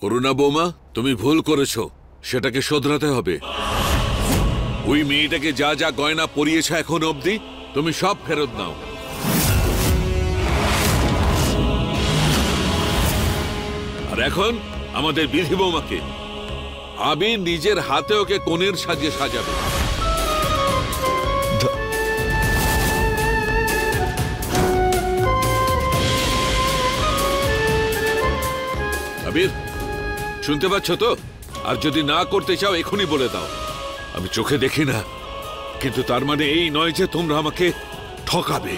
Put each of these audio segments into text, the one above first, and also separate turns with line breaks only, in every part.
করুণা বৌমা, তুমি ভুল করেছো, সেটাকে শোধরাতে হবে। ওই মেয়েটাকে যা যা গয়না পরিয়েছে এখন অবধি তুমি সব ফেরত নাও। আর এখন আমাদের বিধি বৌমাকে আবির নিজের হাতে ওকে কনের সাজিয়ে সাজাবে। আবির, শুনতে পাচ্ছ তো? আর যদি না করতে চাও এখনই বলে দাও। আমি চোখে দেখি না, কিন্তু তার মানে এই নয় যে তোমরা আমাকে ঠকাবে।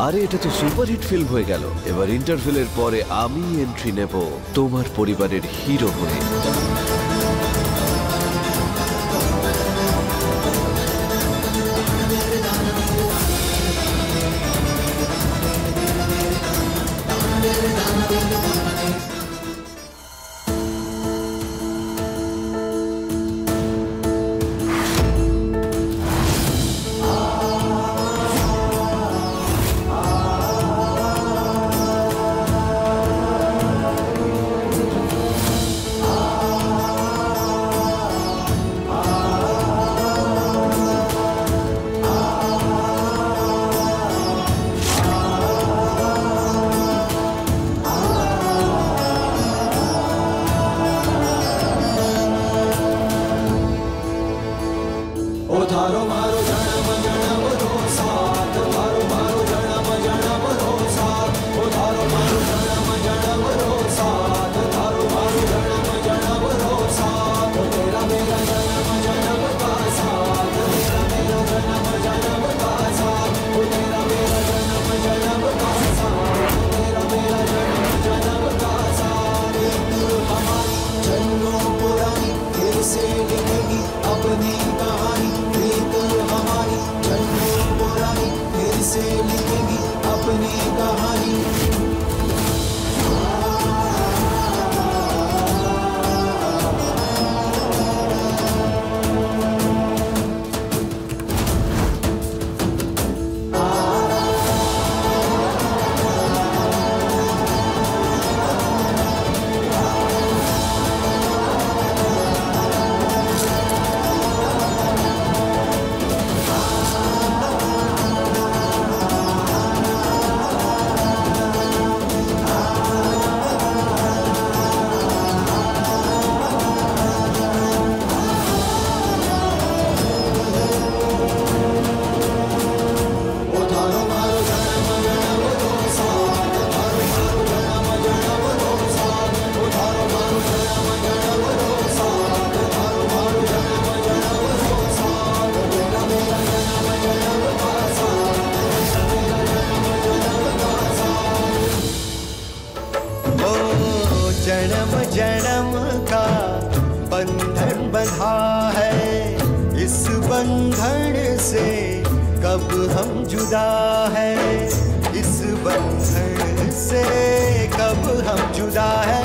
আরে এটা তো সুপারহিট ফিল্ম হয়ে গেল। এবার ইন্টারভেলের পরে আমি এন্ট্রি নেব তোমার পরিবারের হিরো হয়ে।
जन्म जन्म का बंधन बंधा है, इस बंधन से कब हम जुदा है, इस बंधन से कब हम जुदा है।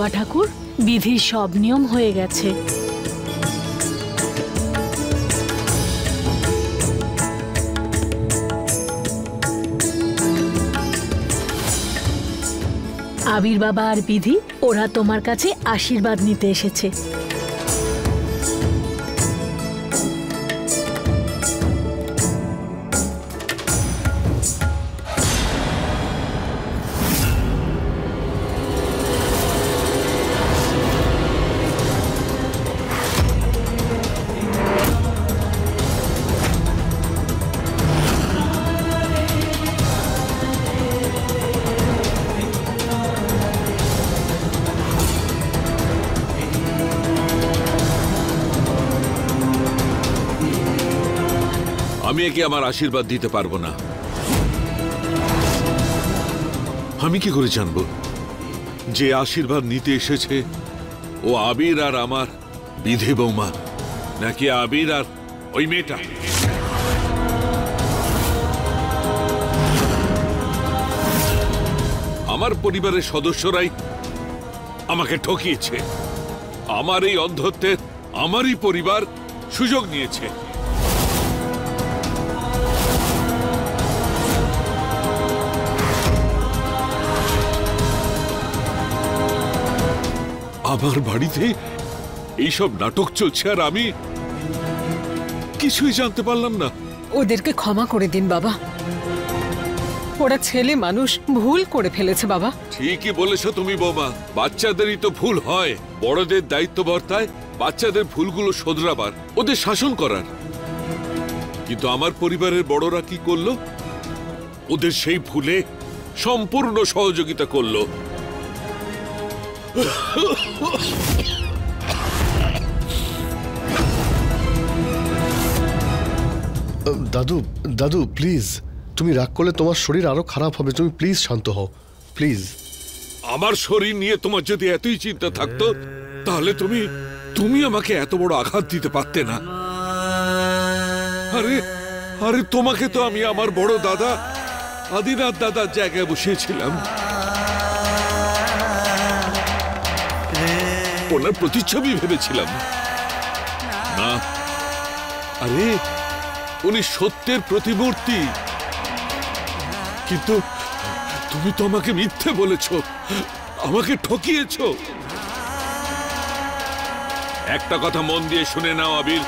বাবা ঠাকুর, বিধির সব নিয়ম হয়ে গেছে। আবির বাবা আর বিধি ওরা তোমার কাছে আশীর্বাদ নিতে এসেছে।
আমি একে আমার আশীর্বাদ দিতে পারবো না। আমি কি করে জানবো যে আশীর্বাদ নিতে এসেছে ও আবির আর আমার বিধি বৌমা, নাকি আবির আর ওই মেয়েটা? আমার পরিবারের সদস্যরাই আমাকে ঠকিয়েছে। আমার এই অন্ধত্বের আমারই পরিবার সুযোগ নিয়েছে। আমার বাড়িতে এইসব নাটক চলছে আর আমি কিছুই জানতে পারলাম না।
ওদেরকে ক্ষমা করে দিন বাবা, ওরা ছেলে মানুষ, ভুল করে ফেলেছে বাবা।
ঠিকই বলেছো তুমি বৌমা, বাচ্চাদেরই তো ভুল হয়। বড়দের দায়িত্ব বর্তায় বাচ্চাদের ভুলগুলো শোধরাবার, ওদের শাসন করার। কিন্তু আমার পরিবারের বড়রা কি করলো? ওদের সেই ভুলে সম্পূর্ণ সহযোগিতা করলো।
দাদু দাদু প্লিজ, তুমি রাগ করলে তোমার শরীর আরো খারাপ হবে। তুমি প্লিজ শান্ত হও, প্লিজ।
আমার শরীর নিয়ে তোমার যদি এতই চিন্তা থাকতো তাহলে তুমি আমাকে এত বড় আঘাত দিতে পারতে না। আরে আরে তোমাকে তো আমি আমার বড় দাদা আদিনাথ দাদার জায়গায় বসিয়েছিলাম। ওনার প্রতিচ্ছবি ভেবেছিলাম না। আরে উনি সত্যের প্রতিমূর্তি। কিন্তু তুমি তো আমাকে মিথ্যে বলেছ, আমাকে ঠকিয়েছ। একটা কথা মন দিয়ে শুনে নাও আবির,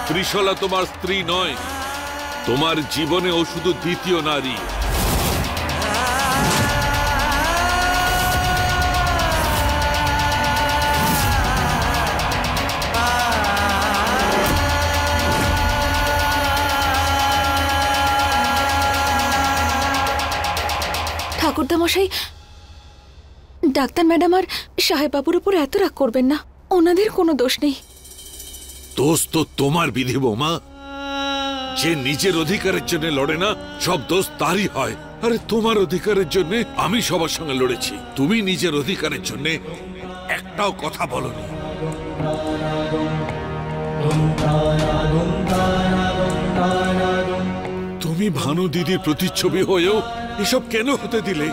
ত্রিশলা তোমার স্ত্রী নয়, তোমার জীবনে ও শুধু দ্বিতীয় নারী।
ঠাকুরদা মশাই, ডাক্তার ম্যাডাম আর সাহেব বাবুর উপর এত রাগ করবেন না, ওনাদের কোনো দোষ নেই।
দোষ তো তোমার বিধি বৌমা। যে নিজের অধিকারের জন্য লড়ে না, সব দোষ তারই হয়। আরে তোমার অধিকারের জন্য আমি সবার সঙ্গে লড়েছি, তুমি নিজের অধিকারের জন্য একটাও কথা বলনি। তুমি ভানু দিদির প্রতিচ্ছবি হয়েও এসব কেন হতে দিলে?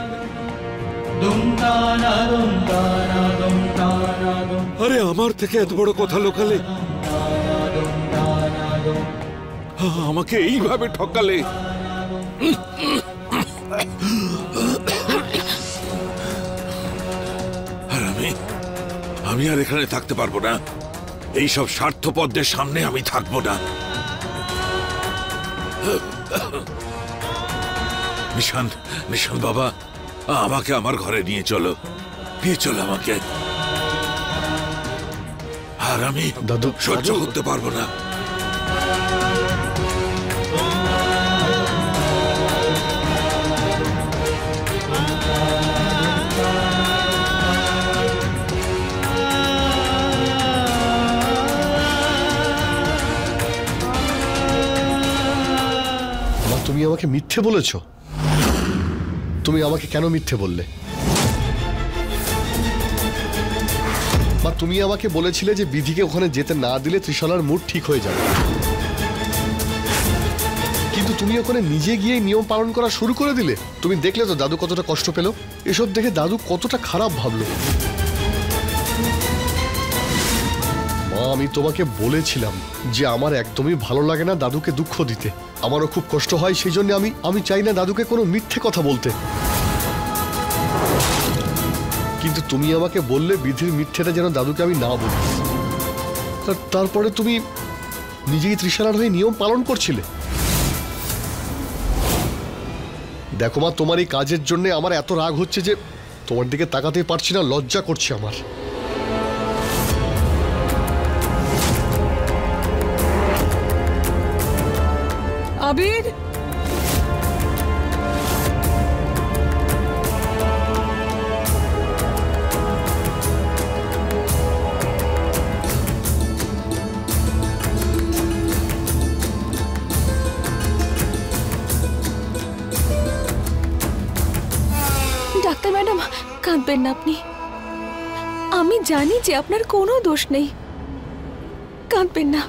আরে আমার থেকে এত বড় কথা লোকালে, আমাকে এইভাবে ঠকালে। আর আমি আর এখানে থাকতে পারবো না। এইসব স্বার্থপরদের সামনে আমি থাকবো না। নিশান বাবা, আমাকে আমার ঘরে নিয়ে চলো আমাকে। আর আমি
দাদু
সহ্য করতে পারবো না।
তুমি আমাকে মিথ্যে বলেছ? তুমি আমাকে কেন মিথ্যে বললে? বা তুমি আমাকে বলেছিলে যে বিধিকে ওখানে যেতে না দিলে ত্রিশলার মুড ঠিক হয়ে যাবে, কিন্তু তুমি ওখানে নিজে গিয়ে নিয়ম পালন করা শুরু করে দিলে। তুমি দেখলে তো দাদু কতটা কষ্ট পেল। এসব দেখে দাদু কতটা খারাপ ভাবলো। মা, আমি তোমাকে বলেছিলাম যে আমার একদমই ভালো লাগে না দাদুকে দুঃখ দিতে। আমারও খুব কষ্ট হয়, সেই জন্য আমি চাই না দাদুকে কোনো মিথ্যে কথা বলতে। কিন্তু তুমি আমাকে বললে বিধির মিথ্যেটা যেন দাদুকে আমি না বলি। তারপরে তুমি নিজেই ত্রিশালার হয়ে নিয়ম পালন করছিলে। দেখো মা, তোমার এই কাজের জন্য আমার এত রাগ হচ্ছে যে তোমার দিকে তাকাতেই পারছি না, লজ্জা করছে আমার।
আবির,
ডাক্তার ম্যাডাম, কাঁদবেন না আপনি। আমি জানি যে আপনার কোনো দোষ নেই, কাঁদবেন না।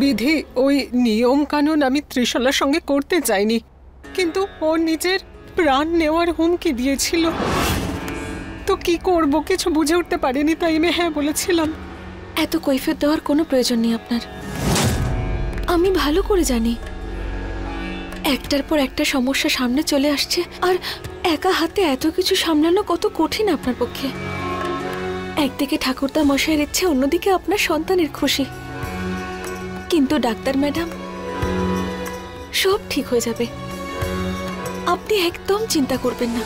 বিধি, ওই নিয়ম কানুন আমি ত্রিশালার সঙ্গে করতে চাইনি, কিন্তু ও নিজের প্রাণ নেওয়ার হুমকি দিয়েছিল। তো কি করব কিছু বুঝে উঠতে পারিনি, তাই আমি হ্যাঁ বলেছিলাম।
এত কৈফিয়ত দেওয়ার কোনো প্রয়োজন নেই আপনার। আমি ভালো করে জানি একটার পর একটা সমস্যা সামনে চলে আসছে, আর একা হাতে এত কিছু সামলানো কত কঠিন আপনার পক্ষে। একদিকে ঠাকুরদা মশাইয়ের ইচ্ছে, অন্যদিকে আপনার সন্তানের খুশি। কিন্তু ডাক্তার ম্যাডাম, সব ঠিক হয়ে যাবে, আপনি একদম চিন্তা করবেন না।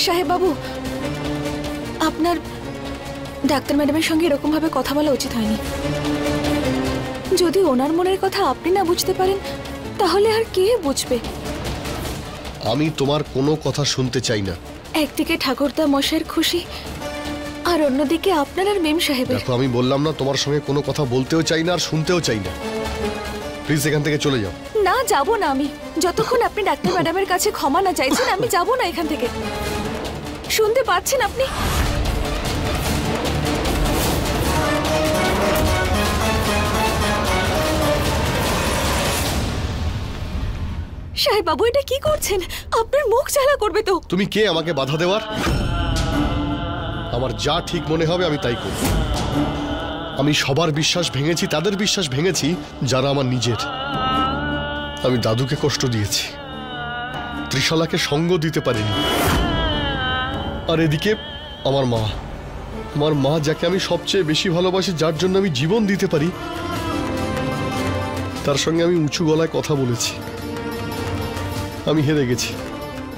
সাহেব বাবু, আপনার ডাক্তার ম্যাডামের সঙ্গে এরকম ভাবে কথা বলা উচিত হয়নি। যদি ওনার মনের কথা আপনি না বুঝতে পারেন, তাহলে আর কে বুঝবে?
আমি তোমার কোনো কথা শুনতে চাই না।
একদিকে ঠাকুরদা মশাইয়ের খুশি, আর অন্যদিকে আপনার আর মেম সাহেবের।
দেখো, আমি বললাম না তোমার সঙ্গে কোনো কথা বলতেও চাই না আর শুনতেও চাই না। প্লিজ এখান থেকে চলে যাও।
না, যাব না আমি। যতক্ষণ আপনি ডাক্তার ম্যাডামের কাছে ক্ষমা না চাইছেন, আমি যাব না এখান থেকে। শুনতে পাচ্ছেন আপনি? সাহেব বাবু, এটা কি করছেন? আপনার মুখ জ্বালা করবে তো।
তুমি কে আমাকে বাধা দেওয়ার? আমার যা ঠিক মনে হবে আমি তাই করব। আমি সবার বিশ্বাস ভেঙেছি, তাদের বিশ্বাস ভেঙেছি যারা আমার নিজের। আমি দাদুকে কষ্ট দিয়েছি, ত্রিশালাকে সঙ্গ দিতে পারিনি, আর এদিকে আমার মা যাকে আমি সবচেয়ে বেশি ভালোবাসি, যার জন্য আমি জীবন দিতে পারি, তার সঙ্গে আমি উঁচু গলায় কথা বলেছি। আমি হেরে গেছি,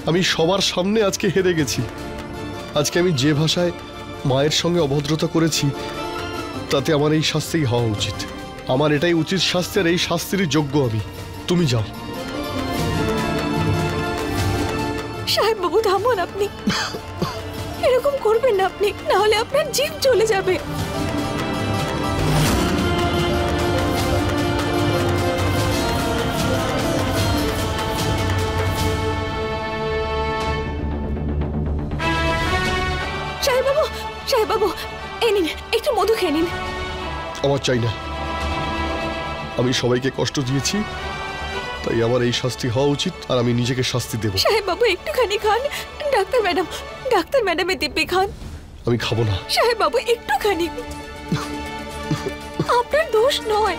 আমি সবার সামনে আজকে হেরে গেছি। আজকে আমি যে ভাষায় মায়ের সঙ্গে অভদ্রতা করেছি, তাতে আমার এই শাস্তিই হওয়া উচিত। আমার এটাই উচিত শাস্তি, আর এই শাস্তিরই যোগ্য আমি। তুমি যাও।
সাহেব বাবু, থামুন আপনি। এরকম করবেন না আপনি, না হলে আপনার জীব চলে যাবে। সাহেব বাবু, এই নিন, একটু মধু খেয়ে নিন।
আমার চাই না। আমি সবাইকে কষ্ট দিয়েছি, তাই আমার এই শাস্তি হওয়া উচিত, আর আমি নিজেকে শাস্তি দেব।
সাহেব বাবু, একটুখানি খান। ডাক্তার ম্যাডামের দিব্যি খান।
আমি খাবো না।
সাহেব বাবু, একটুখানি। আপনার দোষ নয়,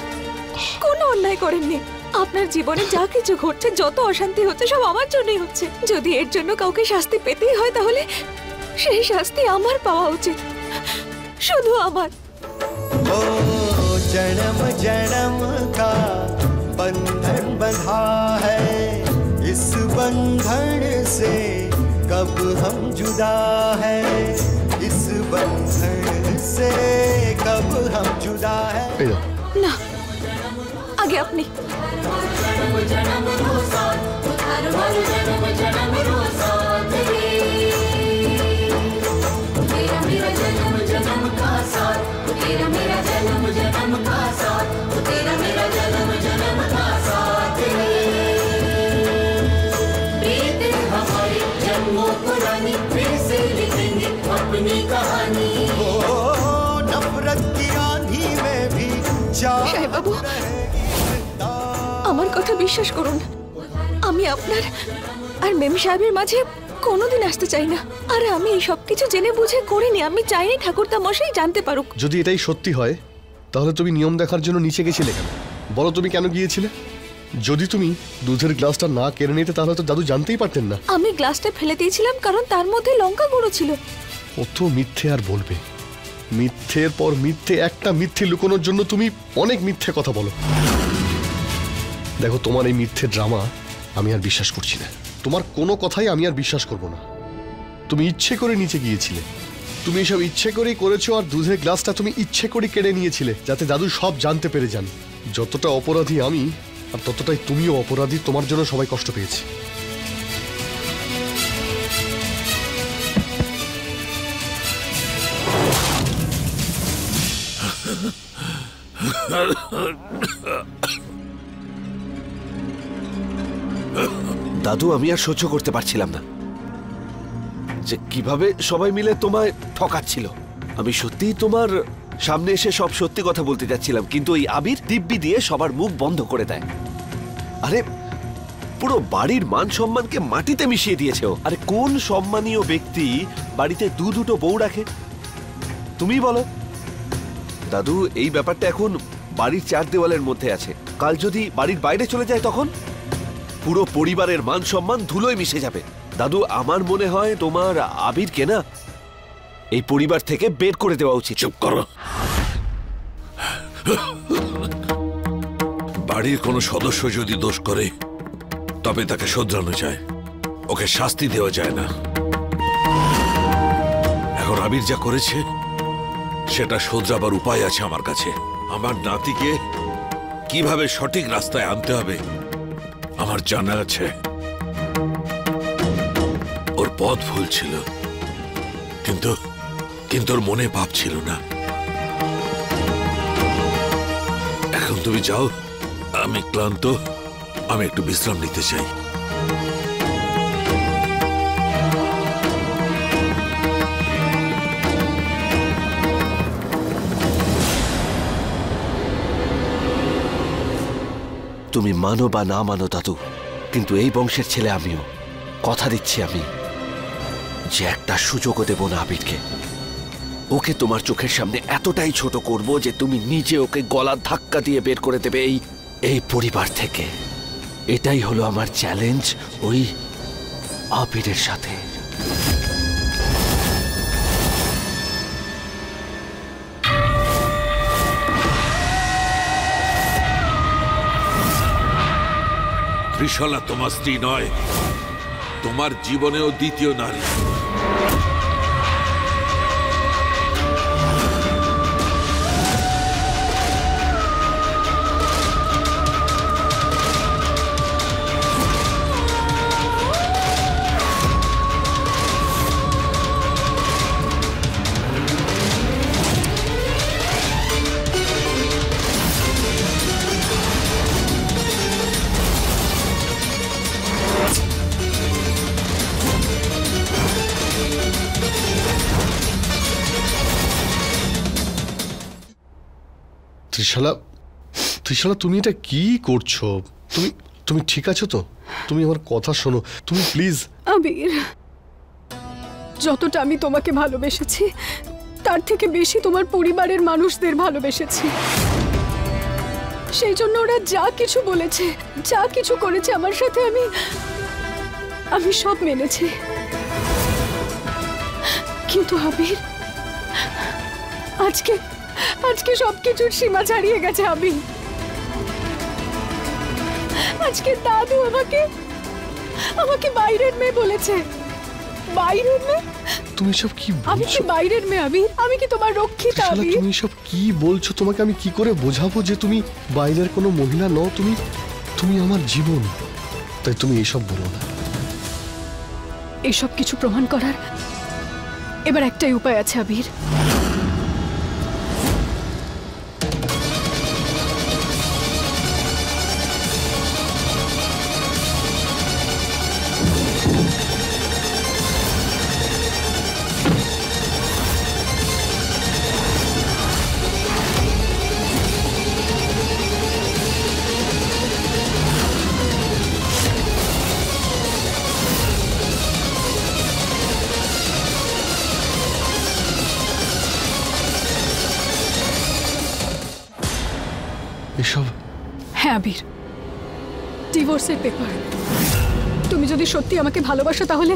কোনো অন্যায় করেননি। আপনার জীবনে যা কিছু ঘটছে, যত অশান্তি হচ্ছে, সব আমার জন্যই হচ্ছে। যদি এর জন্য কাউকে শাস্তি পেতেই হয়, তাহলে সেই শাস্তি আমার পাওয়া উচিত, শুধু আমার।
ओ जन्म जन्म का बंधन बंधा है, इस बंधन से कब हम जुदा है, इस बंधन से कब हम जुदा है।
না, আগে আপনি।
जन्म जन्म
वो पुरानी फिर से लिखेंगे अपनी कहानी। ओ नफरत की आंधी में भी
সাহেব বাবু, আমার কথা বিশ্বাস করুন, আমি আপনার আর মেম সাহেবের মাঝে কোনোদিন আসতে চাই না। আর আমি এই সব কিছু জেনে বুঝে করিনি। আমি চাইনি ঠাকুরদা মশাই জানতে পারুক।
যদি এটাই সত্যি হয় তাহলে তুমি নিয়ম দেখার জন্য নিচে গেছিলে কেন? বলো তুমি কেন গিয়েছিলে? যদি তুমি দুধের গ্লাসটা না কেড়ে নিতে তাহলে তো দাদু জানতেই পারতেন না।
আমি গ্লাসটা ফেলে দিয়েছিলাম কারণ তার মধ্যে লঙ্কা গুঁড়ো ছিল।
কত মিথ্যে আর বলবে? মিথ্যের পর মিথ্যে, একটা মিথ্যে লুকোনোর জন্য তুমি অনেক মিথ্যে কথা বলো। দেখো, তোমার এই মিথ্যে ড্রামা আমি আর বিশ্বাস করছি না। তোমার কোনো কথাই আমি আর বিশ্বাস করব না। তুমি ইচ্ছে করে নিচে গিয়েছিলে, তুমি এসব ইচ্ছে করেই করেছো। আর দুধের গ্লাসটা তুমি ইচ্ছে করে কেড়ে নিয়েছিলে যাতে দাদু সব জানতে পেরে যান। যতটা অপরাধী আমি আর ততটাই তুমিও অপরাধী। তোমার জন্য সবাই কষ্ট পেয়েছে।
দাদু, আমি আর সহ্য করতে পারছিলাম না যে কিভাবে সবাই মিলে তোমায় ঠকাচ্ছিল। আমি সত্যিই তোমার সামনে এসে সব সত্যি কথা বলতে যাচ্ছিলাম, কিন্তু ওই আবির দিব্যি দিয়ে সবার মুখ বন্ধ করে দেয়। আরে পুরো বাড়ির মান সম্মানকে মাটিতে মিশিয়ে দিয়েছে ও। আরে কোন সম্মানীয় ব্যক্তি বাড়িতে দুটো বউ রাখে তুমি বলো? দাদু, এই ব্যাপারটা এখন বাড়ির চার দেওয়ালের মধ্যে আছে। কাল যদি বাড়ির বাইরে চলে যায় তখন পুরো পরিবারের মান সম্মান ধুলোয় মিশে যাবে। দাদু, আমার মনে হয় তোমার আবিরকে না এই পরিবার থেকে বের করে দেওয়া উচিত।
চুপ করো। বাড়ির কোনো সদস্য যদি দোষ করে তবে তাকে শোধরানো যায়, ওকে শাস্তি দেওয়া যায় না। এখন আবির যা করেছে সেটা শোধরাবার উপায় আছে আমার কাছে। আমার নাতিকে কিভাবে সঠিক রাস্তায় আনতে হবে আমার জানা আছে। ওর পথ ভুল ছিল, কিন্তু ওর মনে ভাব ছিল না। এখন তুমি যাও, আমি ক্লান্ত, আমি একটু বিশ্রাম নিতে চাই।
তুমি মানো বা না মানো দাদু, কিন্তু এই বংশের ছেলে আমিও। কথা দিচ্ছি আমি যে একটা সুযোগও দেব না আবিরকে। ওকে তোমার চোখের সামনে এতটাই ছোট করব যে তুমি নিজে ওকে গলার ধাক্কা দিয়ে বের করে দেবে এই পরিবার থেকে। এটাই হলো আমার চ্যালেঞ্জ ওই আবিরের সাথে।
ত্রিশলা তোমার স্ত্রী নয়, তোমার জীবনেও দ্বিতীয় নারী।
ত্রিশালা, তুমি এটা কি করছো? তুমি ঠিক আছো তো? তুমি আমার কথা শোনো, তুমি প্লিজ।
আবির, যতটা আমি তোমাকে ভালোবেসেছি তার থেকে বেশি তোমার পরিবারের মানুষদের ভালোবেসেছি। সেই জন্য ওরা যা কিছু বলেছে, যা কিছু করেছে আমার সাথে, আমি সব মেনেছি। কিন্তু আবির, আজকে সবকিছুর সীমা ছাড়িয়ে গেছে আবির। আজকে দাদু আমাকে বাইরের মেয়ে বলেছে। বাইরের মেয়ে?
তুমি সব কি বলছো?
আমি কি বাইরের মেয়ে আবির? আমি কি তোমার রক্ষিতা আবির?
তুমি সব কি বলছো? তোমাকে আমি কি করে বোঝাবো যে তুমি বাইরের কোনো মহিলা নও? তুমি আমার জীবন, তাই তুমি এইসব বলো না।
এসব কিছু প্রমাণ করার এবার একটাই উপায় আছে আবির।
এসব?
হ্যাঁ আবির, ডিভোর্সের পেপার। তুমি যদি সত্যি আমাকে ভালোবাসো তাহলে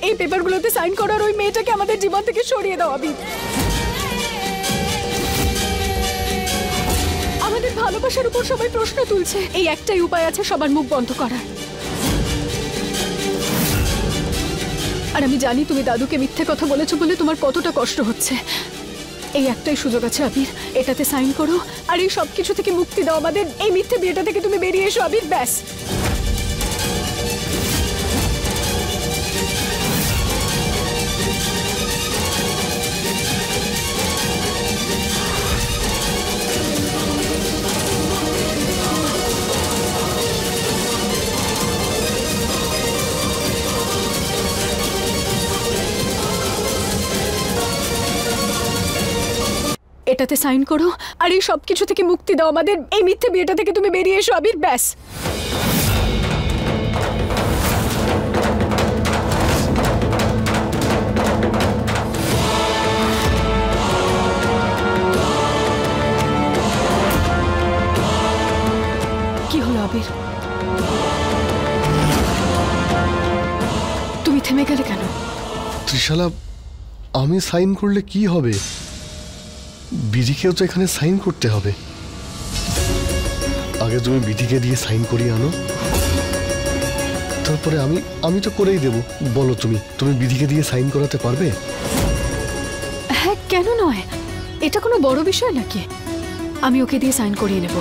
এই পেপারগুলোতে সাইন করার ওই মেয়েটাকে আমাদের জীবন থেকে সরিয়ে দাও আবির। আমাদের ভালোবাসার উপর সবাই প্রশ্ন তুলছে, এই একটাই উপায় আছে সবার মুখ বন্ধ করার। আর আমি জানি তুমি দাদুকে মিথ্যে কথা বলেছো বলে তোমার কতটা কষ্ট হচ্ছে। এই একটাই সুযোগ আছে আবির, এটাতে সাইন করো আর এই সব কিছু থেকে মুক্তি দাও আমাদের। এই মিথ্যে বিয়েটা থেকে তুমি বেরিয়ে এসো আবির, ব্যাস। এটাতে সাইন করো আর এই সব কিছু থেকে মুক্তি দাও আমাদের। এই মিথ্যে বিয়েটা থেকে তুমি বেরিয়ে এসো আবির, ব্যাস। কি হলো আবির, তুমি থেমে গেলে কেন?
ত্রিশালা, আমি সাইন করলে কি হবে? বিধিকেও তো এখানে সাইন করতে হবে। আগে তুমি বিধিকে দিয়ে সাইন করিয়ে আনো, তারপরে আমি তো করেই দেব। বলো তুমি বিধিকে দিয়ে সাইন করাতে পারবে?
হ্যাঁ, কেন নয়, এটা কোনো বড় বিষয় নাকি? আমি ওকে দিয়ে সাইন করিয়ে নেব।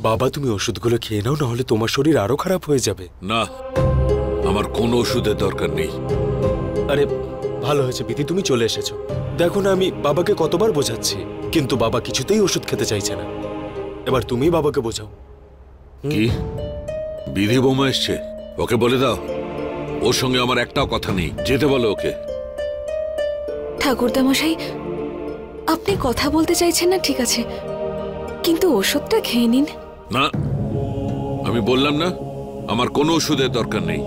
বাবা, তুমি ওষুধগুলো খেয়ে নাও, নাহলে তোমার শরীর আরো খারাপ হয়ে যাবে।
না, আমার কোনো ওষুধের দরকার নেই।
আরে ভালো হয়েছে বিধি, তুমি চলে এসেছো। দেখো না, আমি বাবাকে কতবার বোঝাচ্ছি, কিন্তু বাবা কিছুতেই ওষুধ খেতে চাইছে না। এবার তুমি বাবাকে বোঝাও।
কি বিধি বৌমা এসছে? ওকে বলে দাও ওর সঙ্গে আমার একটাও কথা নেই, যেতে বলো ওকে।
ঠাকুরদা মশাই, আপনি কথা বলতে চাইছেন না ঠিক আছে, কিন্তু ওষুধটা খেয়ে নিন।
না, আমি বললাম না আমার কোনো ওষুধের দরকার নেই।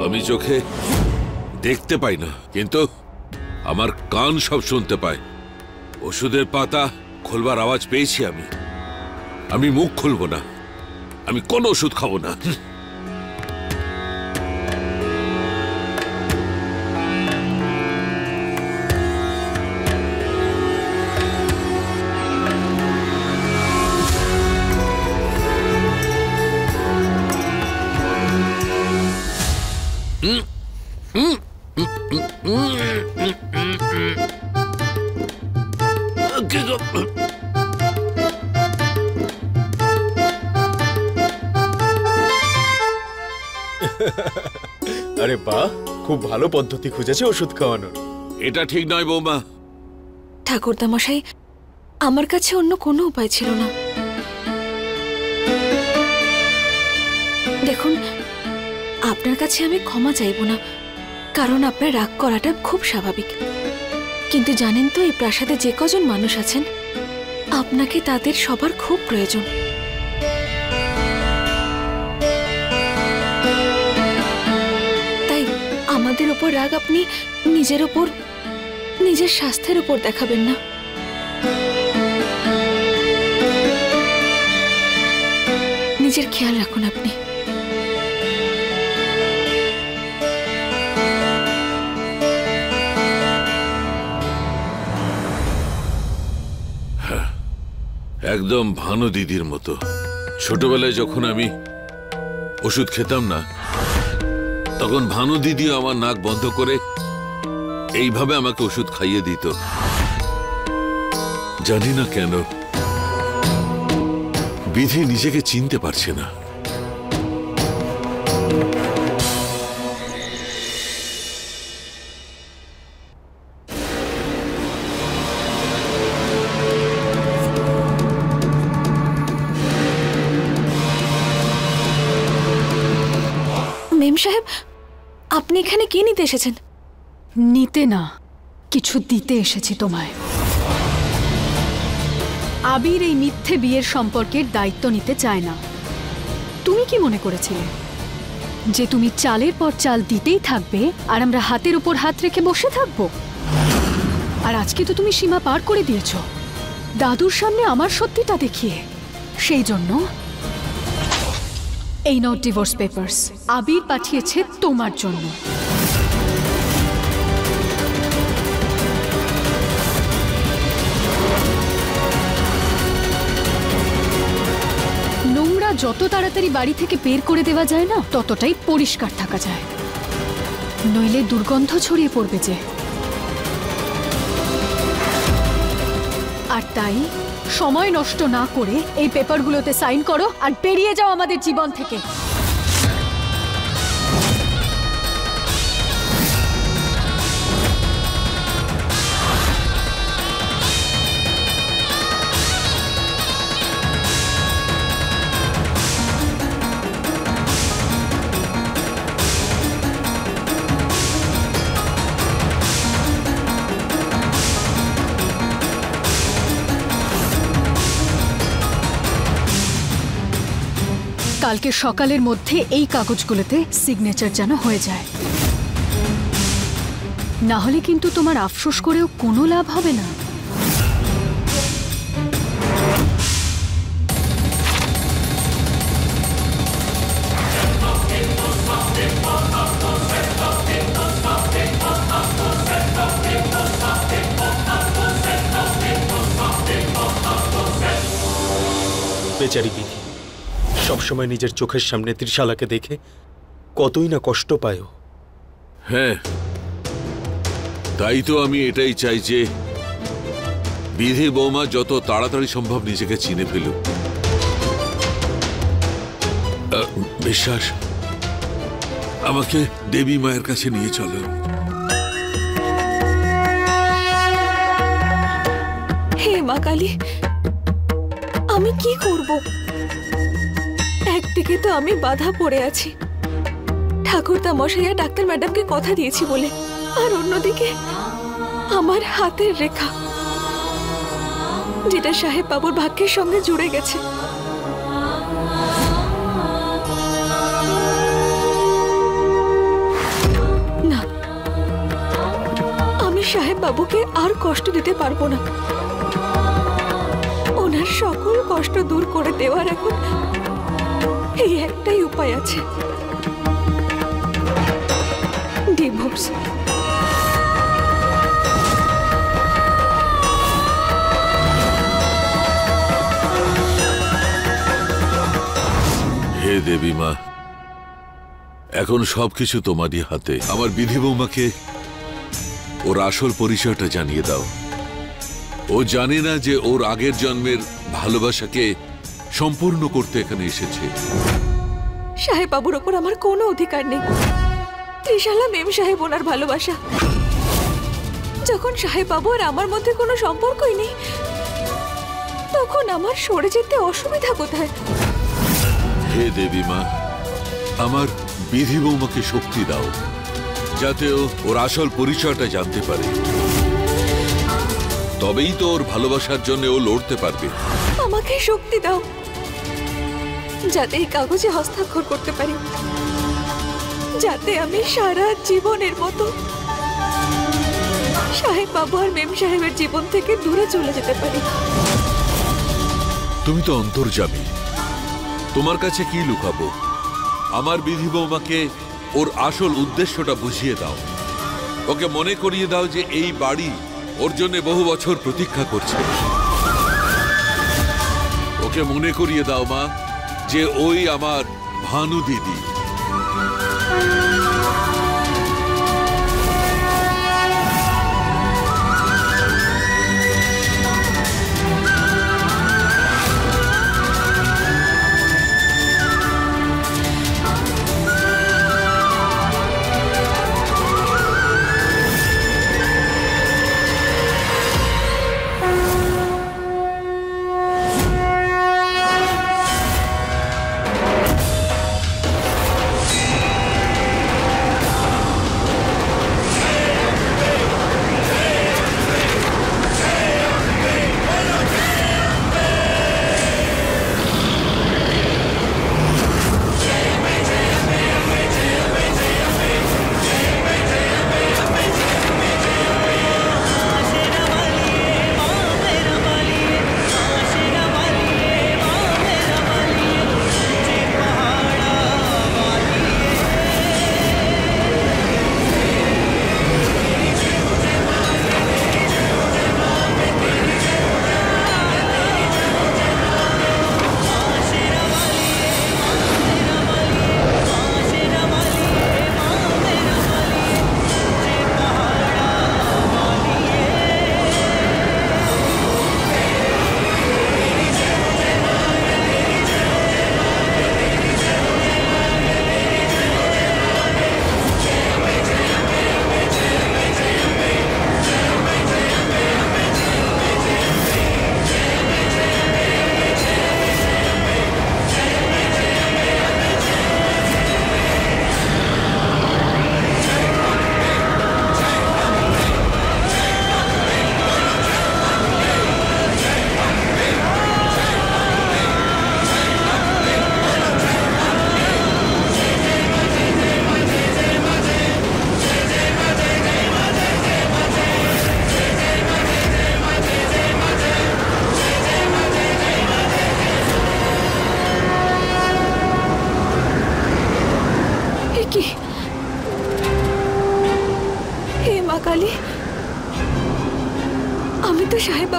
আমি চোখে দেখতে পাই না, কিন্তু আমার কান সব শুনতে পায়। ওষুধের পাতা খোলবার আওয়াজ পেয়েছি আমি মুখ খুলবো না, আমি কোনো ওষুধ খাবো না।
আরে বাহ, খুব ভালো পদ্ধতি খুঁজেছে ওষুধ খাওয়ানোর।
এটা ঠিক নয় বৌমা।
ঠাকুরদা মশাই, আমার কাছে অন্য কোনো উপায় ছিল না। দেখুন, আপনার কাছে আমি ক্ষমা চাইব না, কারণ আপনার রাগ করাটা খুব স্বাভাবিক। কিন্তু জানেন তো, এই প্রাসাদে যে কজন মানুষ আছেন, আপনাকে তাদের সবার খুব প্রয়োজন। তাই আমাদের উপর রাগ আপনি নিজের উপর, নিজের স্বাস্থ্যের উপর দেখাবেন না। নিজের খেয়াল রাখুন আপনি।
একদম ভানু দিদির মতো। ছোটবেলায় যখন আমি ওষুধ খেতাম না, তখন ভানু দিদিও আমার নাক বন্ধ করে এইভাবে আমাকে ওষুধ খাইয়ে দিত। জানি না কেন বিধি নিজেকে চিনতে পারছে না।
মেম সাহেব, আপনি এখানে কি নিতে এসেছেন?
নিতে না, কিছু দিতে এসেছি তোমায়। আবির এই মিথ্যে বিয়ের সম্পর্কের দায়িত্ব নিতে চায় না। তুমি কি মনে করেছিলে যে তুমি চালের পর চাল দিতেই থাকবে আর আমরা হাতের উপর হাত রেখে বসে থাকবো? আর আজকে তো তুমি সীমা পার করে দিয়েছো দাদুর সামনে আমার সত্যিটা দেখিয়ে। সেই জন্য এই নাও ডিভোর্স পেপারস, আবির পাঠিয়েছে তোমার জন্য। নোংরা যত তাড়াতাড়ি বাড়ি থেকে বের করে দেওয়া যায় না, ততটাই পরিষ্কার থাকা যায়, নইলে দুর্গন্ধ ছড়িয়ে পড়বে যে। আর তাই সময় নষ্ট না করে এই পেপারগুলোতে সাইন করো আর বেরিয়ে যাও আমাদের জীবন থেকে। কালকে সকালের মধ্যে এই কাগজগুলোতে সিগনেচার যেন হয়ে যায়, না হলে কিন্তু তোমার আফসোস করেও কোনো লাভ হবে না।
বেচারি বিধি সবসময় নিজের চোখের সামনে ত্রিশালাকে দেখে কতই না কষ্ট পায়।
হ্যাঁ, তাই তো আমি এটাই চাই যে বিধি বৌমা যত তাড়াতাড়ি সম্ভব নিজেকে চিনে ফেলুক। বিশ্বাস, আমাকে দেবী মায়ের কাছে নিয়ে চলো।
হে মা কালী, আমি কি করব? একদিকে তো আমি বাধা পড়ে আছি ঠাকুরদা মশাইয়া ডাক্তার ম্যাডামকে কথা দিয়েছি বলে, আর অন্যদিকে আমার হাতের রেখা যেটা সাহেব বাবুর ভাগ্যের সঙ্গে জুড়ে গেছে। না, আমি সাহেব বাবুকে আর কষ্ট দিতে পারবো না। ওনার সকল কষ্ট দূর করে দেওয়ার এখন এই একটাই উপায় আছে, ডিভোর্স।
হে দেবী মা, এখন সবকিছু তোমারই হাতে। আমার বিধি বৌমাকে ওর আসল পরিচয়টা জানিয়ে দাও। ও জানে না যে ওর আগের জন্মের ভালোবাসাকে সম্পূর্ণ করতে এখানে এসেছে।
সাহেব বাবুর ওপর আমার কোনো অধিকার নেই। ত্রিশালা মেম সাহেব ওনার ভালোবাসা। যখন সাহেব বাবু আর আমার মধ্যে কোনো সম্পর্কই নেই, তখন আমার সরে যেতে অসুবিধা কোথায়?
হে দেবী মা, আমার বিধি বৌমাকে শক্তি দাও, যাতে ওর আসল পরিচয়টা জানতে পারে। তবেই তো ওর ভালোবাসার জন্য ও লড়তে পারবে।
আমাকে শক্তি দাও, যাতে এই কাগজে হস্তাক্ষর করতে পারি, যাতে আমি সারা জীবনের মতো সাহেব বাবু আর মেম সাহেবের জীবন থেকে দূরে চলে যেতে পারি।
তুমি তো অন্তর্যামী, তোমার কাছে কি লুকাবো? আমার বিধি বৌমাকে ওর আসল উদ্দেশ্যটা বুঝিয়ে দাও। ওকে মনে করিয়ে দাও যে এই বাড়ি ওর জন্য বহু বছর প্রতীক্ষা করছে। ওকে মনে করিয়ে দাও মা যে ওই আমার ভানু দিদি।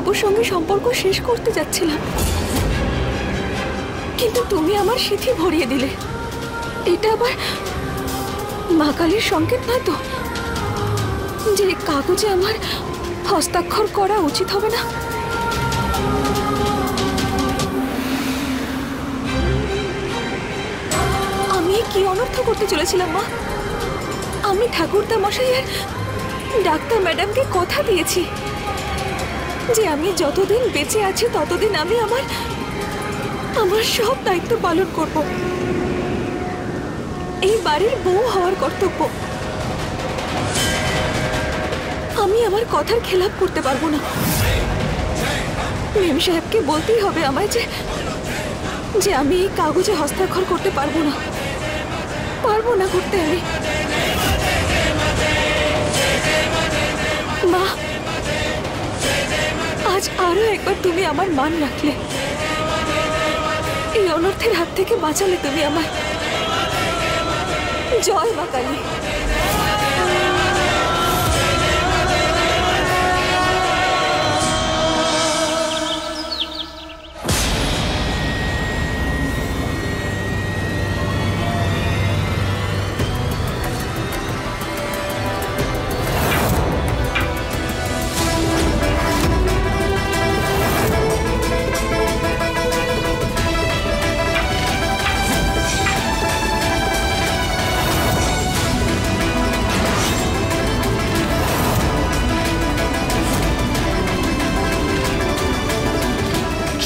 কাকুর সঙ্গে সম্পর্ক শেষ করতে যাচ্ছিলাম, কিন্তু তুমি আমার সিঁথি ভরিয়ে দিলে। এটা আবার মা কালীর সংকেত নয় তো যে কাগজে আমার হস্তাক্ষর করা উচিত হবে না? আমি কি অনর্থ করতে চলেছিলাম মা? আমি ঠাকুরদা মশাইয়ের ডাক্তার ম্যাডামকে কথা দিয়েছি যে আমি যতদিন বেঁচে আছি ততদিন আমি আমার সব দায়িত্ব পালন করব। এই বাড়ির বউ হওয়ার কর্তব্য। আমি আমার কথার খেলাপ করতে পারবো না। মেম সাহেবকে বলতেই হবে আমায় যে আমি এই কাগজে হস্তাক্ষর করতে পারবো না করতে। আমি মা, আজ আরো একবার তুমি আমার মান রাখলে, এই অনর্থের হাত থেকে বাঁচালে তুমি আমায়। জয় মা কালী।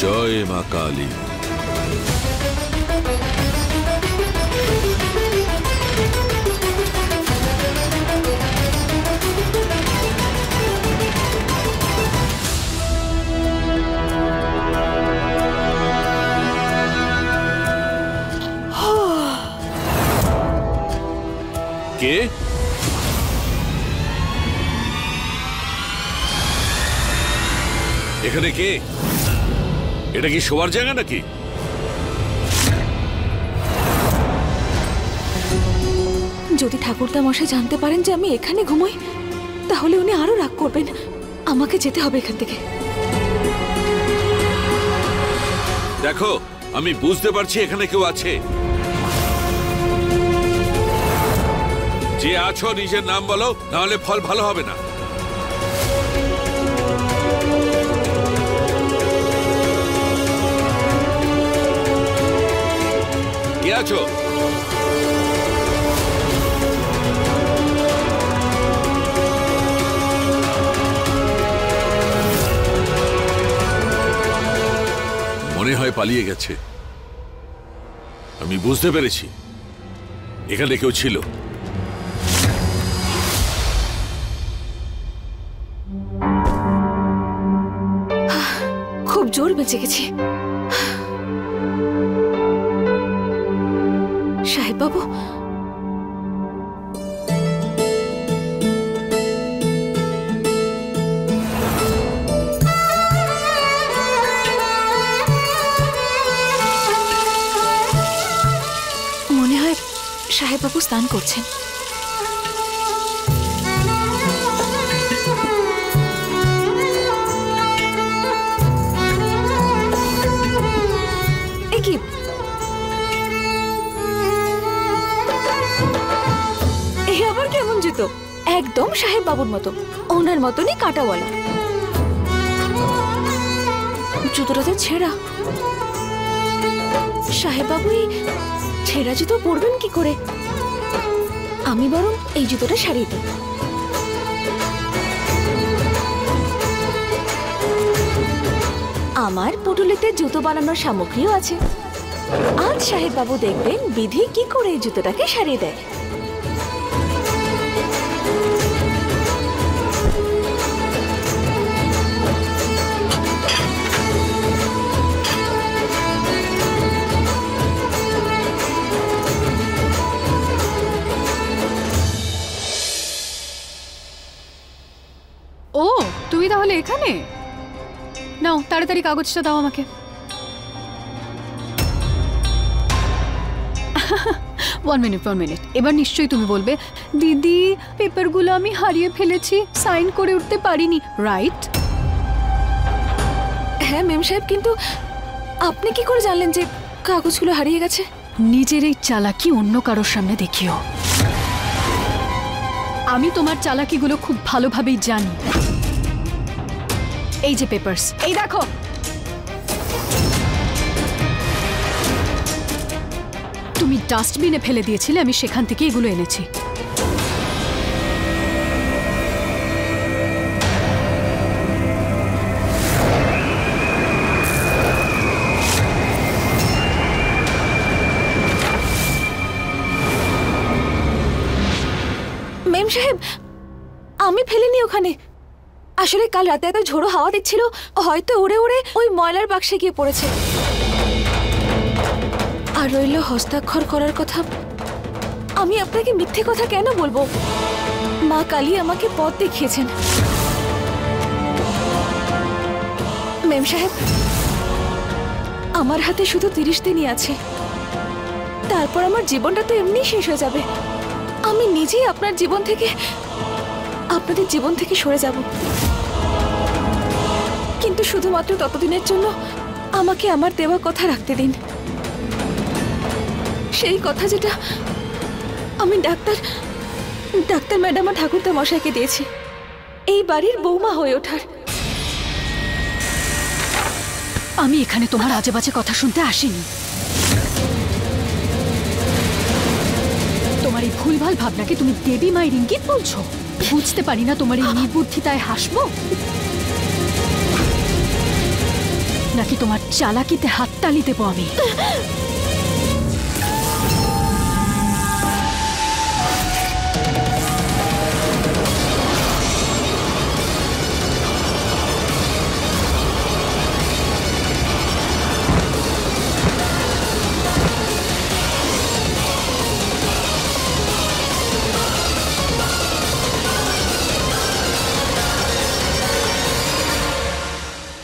জয় মা কালী। কে? এখানে কে? এটা কি শোয়ার জায়গা নাকি?
যদি ঠাকুরদা মশাই জানতে পারেন যে আমি এখানে ঘুমোই তাহলে উনি আরো রাগ করবেন। আমাকে যেতে হবে এখান থেকে।
দেখো, আমি বুঝতে পারছি এখানে কেউ আছে। যে আছো নিজের নাম বলো, নাহলে ফল ভালো হবে না। কে আছো? মনে হয় পালিয়ে গেছে। আমি বুঝতে পেরেছি এখানে কেউ ছিল।
খুব জোর বেঁচে গেছি। সাহেব বাবু, মনে হয় সাহেব বাবু স্নান করছেন। কি এই আবার কেমন জুতো? একদম সাহেব বাবুর মতো, ওনার মতনই কাঁটাওয়ালা। জুতোটা তো ছেঁড়া। সাহেব বাবু এই ছেঁড়া জুতো পরবেন কি করে? আমি বরং এই জুতোটা সারিয়ে দিই। আমার পুটুলিতে জুতো বানানোর সামগ্রীও আছে। আজ সাহেব বাবু দেখবেন বিধি কি করে এই জুতোটাকে সারিয়ে দেয়।
ও, তুমি তাহলে এখানে? নাও তাড়াতাড়ি কাগজটা দাও আমাকে। One minute. এবার নিশ্চয়ই তুমি বলবে দিদি পেপারগুলো আমি হারিয়ে ফেলেছি, সাইন করে উঠতে পারিনি, রাইট?
হ্যাঁ মেম সাহেব, কিন্তু আপনি কি করে জানলেন যে কাগজগুলো হারিয়ে গেছে?
নিজের এই চালাকি অন্য কারোর সামনে দেখিও। আমি তোমার চালাকিগুলো খুব ভালোভাবেই জানি। এই যে পেপারস, এই দেখো। তুমি ডাস্টবিনে ফেলে দিয়েছিলে, আমি সেখান থেকে এগুলো এনেছি।
মেম সাহেব, আমি ফেলিনি ওখানে। আসলে কাল রাতে এত ঝোড়ো হাওয়া দিচ্ছিল, হয়তো উড়ে উড়ে ওই ময়লার বাক্সে গিয়ে পড়েছে। আর রইল হস্তাক্ষর করার কথা। আমি আপনাকে মিথ্যে কথা কেন বলবো? মা কালী আমাকে পথ দেখিয়েছেন। মেম সাহেব, আমার হাতে শুধু 30 দিনই আছে, তারপর আমার জীবনটা তো এমনি শেষ হয়ে যাবে। আমি নিজেই আপনাদের জীবন থেকে সরে যাব। কিন্তু শুধুমাত্র ততদিনের জন্য আমাকে আমার দেওয়া কথা রাখতে দিন। সেই কথা যেটা আমি ডাক্তার ম্যাডাম আর ঠাকুরদা মশাইকে দিয়েছি, এই বাড়ির বৌমা হয়ে ওঠার।
আমি এখানে তোমার আজে বাজে কথা শুনতে আসিনি। তোমার এই ভুলভাল ভাবনাকে তুমি দেবী মায়ের ইঙ্গিত বলছো? বুঝতে পারি না তোমার এই নির্বুদ্ধিতায় হাসবো, নাকি তোমার চালাকিতে হাততালি দেবো আমি।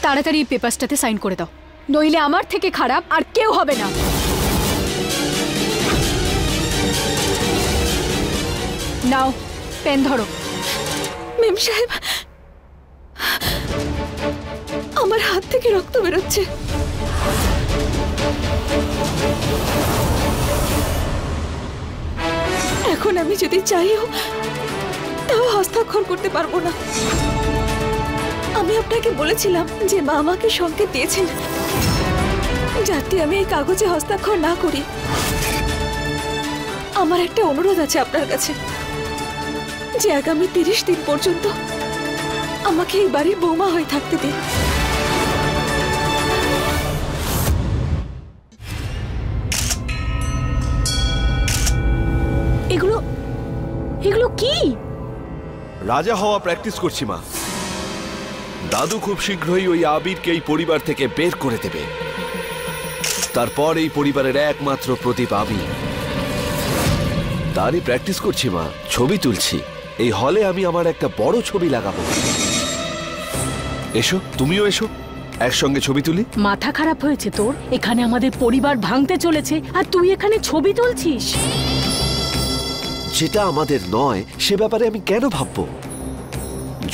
তাড়াতাড়ি এই পেপারসটাতে সাইন করে দাও, নইলে আমার থেকে খারাপ আর কেউ হবে না। নাও পেন ধরো।
মেম সাহেব, আমার হাত থেকে রক্ত বেরোচ্ছে। এখন আমি যদি চাইও তাও হস্তাক্ষর করতে পারবো না। আমি আপনাকে বলেছিলাম যে মা আমাকে সংকেত দিয়েছেন যাতে আমি এই কাগজে হস্তাক্ষর না করি। আমার একটা অনুরোধ আছে আপনার কাছে, যে আগামী 30 দিন পর্যন্ত আমাকে এই বাড়ির বৌমা হয়ে থাকতে দিন।
এগুলো কি?
রাজা হওয়া প্র্যাকটিস করছি মা। দাদু খুব শীঘ্রই ওই আবিরকে এই পরিবার থেকে বের করে দেবে। তারপর এই পরিবারের একমাত্র প্রদীপ আবির। তারই প্র্যাকটিস করছি মা, ছবি তুলছি। এই হলে আমি আমার একটা বড় ছবি লাগাবো। এসো, তুমিও এসো, একসঙ্গে ছবি তুলি।
মাথা খারাপ হয়েছে তোর? এখানে আমাদের পরিবার ভাঙতে চলেছে আর তুই এখানে ছবি তুলছিস?
যেটা আমাদের নয় সে ব্যাপারে আমি কেন ভাববো?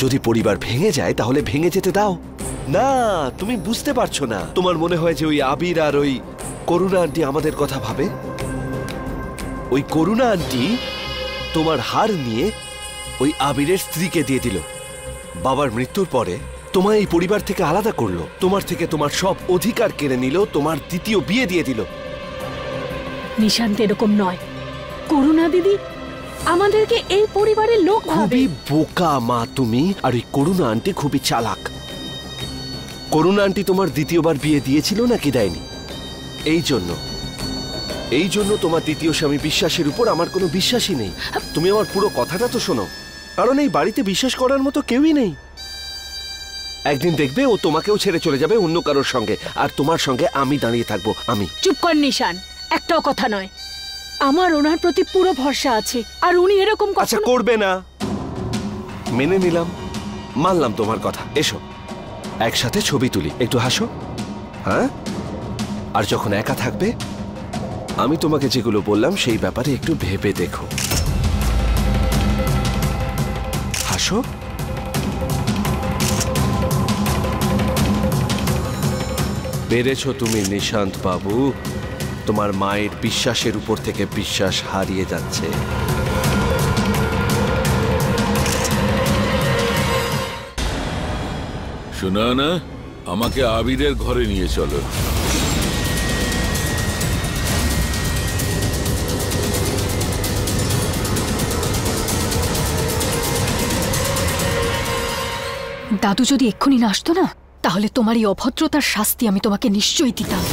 যদি পরিবার ভেঙে যায় তাহলে ভেঙে যেতে দাও না। তুমি বুঝতে পারছো না। তোমার মনে হয় যে ওই আবির আর ওই করুণা আন্টি আমাদের কথা ভাবে? ওই করুণা আন্টি তোমার হার নিয়ে ওই আবিরের স্ত্রীকে দিয়ে দিল। বাবার মৃত্যুর পরে তোমায় এই পরিবার থেকে আলাদা করলো, তোমার থেকে তোমার সব অধিকার কেড়ে নিল, তোমার দ্বিতীয় বিয়ে দিয়ে দিল।
নিশান্ত এরকম নয়। করুণা দিদি আমাদেরকে এই পরিবারের লোক ভাবে।
খুবই বোকা মা তুমি। আর ওই করুণা আন্টি খুবই চালাক। করুণা আন্টি তোমার দ্বিতীয়বার বিয়ে দিয়েছিল নাকি দেয়নি? এই জন্য তোমার দ্বিতীয় স্বামী বিশ্বাসের উপর আমার কোনো বিশ্বাসই নেই। তুমি আমার পুরো কথাটা তো শোনো, কারণ এই বাড়িতে বিশ্বাস করার মতো কেউই নেই। একদিন দেখবে ও তোমাকেও ছেড়ে চলে যাবে অন্য কারোর সঙ্গে, আর তোমার সঙ্গে আমি দাঁড়িয়ে থাকবো। আমি
চুপ কর নিশান, একটাও কথা নয়। আমার ওনার প্রতি পুরো ভরসা আছে, আর উনি এরকম
আচ্ছা করবে না, মেনে নিলাম, মানলাম তোমার কথা। এসো একসাথে ছবি তুলি, একটু হাসো। হ্যাঁ, আর যখন একা থাকবে আমি তোমাকে যেগুলো বললাম সেই ব্যাপারে একটু ভেবে দেখো। হাসো। বেড়েছো তুমি নিশান্ত বাবু। তোমার মায়ের বিশ্বাসের উপর থেকে বিশ্বাস হারিয়ে যাচ্ছে।
শোনা না, আমাকে আবিরের ঘরে নিয়ে চলো।
দাদু যদি এক্ষুনি না আসতো না, তাহলে তোমার এই অভদ্রতার শাস্তি আমি তোমাকে নিশ্চয়ই দিতাম।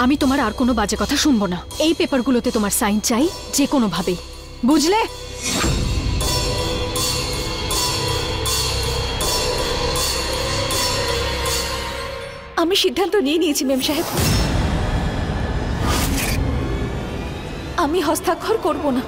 আমি তোমার আর কোনো বাজে কথা শুনবো না। এই পেপারগুলোতে তোমার সাইন চাই, যে কোনো ভাবেই, বুঝলে?
আমি সিদ্ধান্ত নিয়ে নিয়েছি মেম সাহেব, আমি হস্তাক্ষর করব না।